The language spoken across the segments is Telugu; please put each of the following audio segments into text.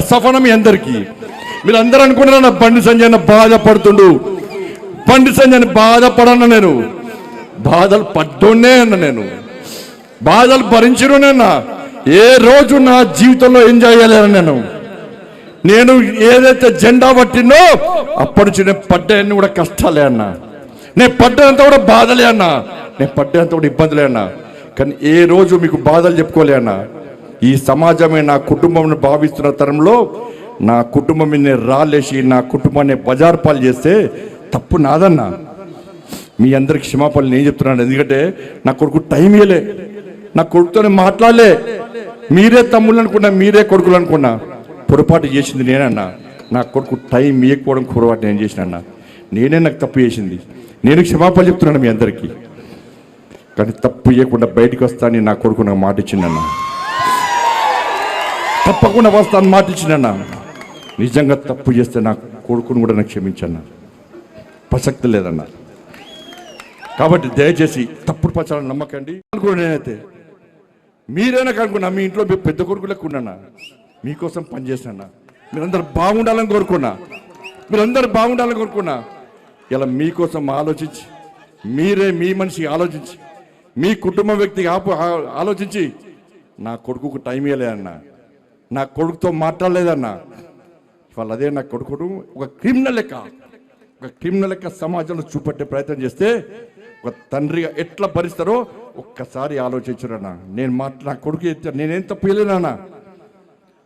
సఫనం మీ అందరికీ. మీరు అందరూ అనుకున్నారా నా బండి సంజయ్ బాధపడుతుండు, బండి సంజయ్ బాధపడన్నా, నేను బాధలు పడ్డోనే అన్న, నేను బాధలు భరించినన్నా. ఏ రోజు నా జీవితంలో ఎంజాయ్ చేయలేను. నేను ఏదైతే జెండా పట్టినో అప్పటి నుంచి నేను పడ్డాయన్ని కూడా కష్టాలే అన్నా, నేను పడ్డంత కూడా బాధలే అన్నా, నేను పడ్డంత కూడా ఇబ్బందులే అన్నా. కానీ ఏ రోజు మీకు బాధలు చెప్పుకోలే అన్నా. ఈ సమాజమే నా కుటుంబం భావిస్తున్న తరంలో నా కుటుంబం నేను రాలేసి నా కుటుంబాన్ని బజార్ పాలు చేస్తే తప్పు నాదన్నా. మీ అందరికి క్షమాపణలు నేను చెప్తున్నాను. ఎందుకంటే నా కొడుకు టైం ఇవ్వలే, నా కొడుకుతోనే మాట్లాడలే. మీరే తమ్ముళ్ళు అనుకున్నా, మీరే కొడుకులు అనుకున్నా, పొరపాటు చేసింది నేనన్నా. నా కొడుకు టైం ఇవ్వకపోవడం పొరపాటు నేను చేసినన్నా. నేనే నాకు తప్పు చేసింది. నేను క్షమాపణలు చెప్తున్నాను మీ అందరికీ. కానీ తప్పు ఇవ్వకుండా బయటికి వస్తానని నా కొడుకు నాకు మాట ఇచ్చిందన్నా. తప్పకుండా వస్తాను మాట ఇచ్చిందన్నా. నిజంగా తప్పు చేస్తే నా కొడుకును కూడా నాకు క్షమించన్నా, ప్రసక్తి లేదన్నా. కాబట్టి దయచేసి తప్పుడు ప్రచారం నమ్మకండి అనుకున్నా. నేనైతే మీరైనా కనుక్కున్నా, మీ ఇంట్లో పెద్ద కొడుకులకు ఉన్నానా, మీకోసం పనిచేసినా, మీరందరూ బాగుండాలని కోరుకున్నా, మీరందరూ బాగుండాలని కోరుకున్నా. ఇలా మీకోసం ఆలోచించి, మీరే మీ మనిషి ఆలోచించి, మీ కుటుంబ వ్యక్తికి ఆలోచించి నా కొడుకుకు టైం ఇవ్వలేదన్నా, నా కొడుకుతో మాట్లాడలేదన్నా. ఇవాళ అదే నా కొడుకును ఒక క్రిమినల్ లెక్క సమాజంలో చూపెట్టే ప్రయత్నం చేస్తే ఒక తండ్రిగా ఎట్లా భరిస్తారో ఒక్కసారి ఆలోచించురన్నా. నేను నా కొడుకు నేనేం తప్పు చేయలేనా,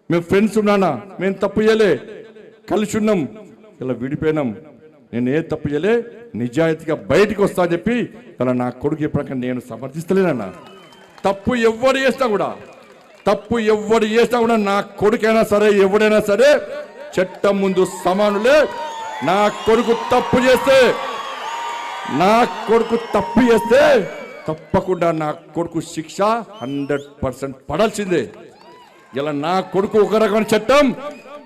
మేము ఫ్రెండ్స్ ఉన్నానా, మేము తప్పు చేయలే, కలిసి ఉన్నాం, ఇలా విడిపోయినాం, నేను ఏ తప్పు చేయలే, నిజాయితీగా బయటికి వస్తా అని చెప్పి ఇలా నా కొడుకు ఎప్పటికీ నేను సమర్థిస్తలేనన్నా. తప్పు ఎవరు చేసినా కూడా నా కొడుకైనా సరే ఎవడైనా సరే చట్టం ముందు సమానులే. నా కొడుకు తప్పు చేస్తే తప్పకుండా నా కొడుకు శిక్ష 100% పడాల్సిందే. ఇలా నా కొడుకు ఒక రకమైన చట్టం,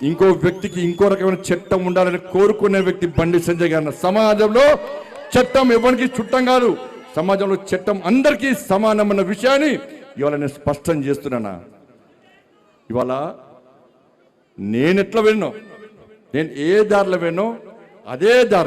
ఇంకో వ్యక్తికి ఇంకో రకమైన చట్టం ఉండాలని కోరుకునే వ్యక్తి బండి సంజయ్ గారు. సమాజంలో చట్టం ఎవరికి చుట్టం కాదు, సమాజంలో చట్టం అందరికీ సమానమైన విషయాన్ని ఇవాళ నేను స్పష్టం చేస్తున్నానా. ఇవాళ నేను ఎట్లా వెళ్ళినో, నేను ఏ దారిలో వెళ్ళినో అదే దారిలో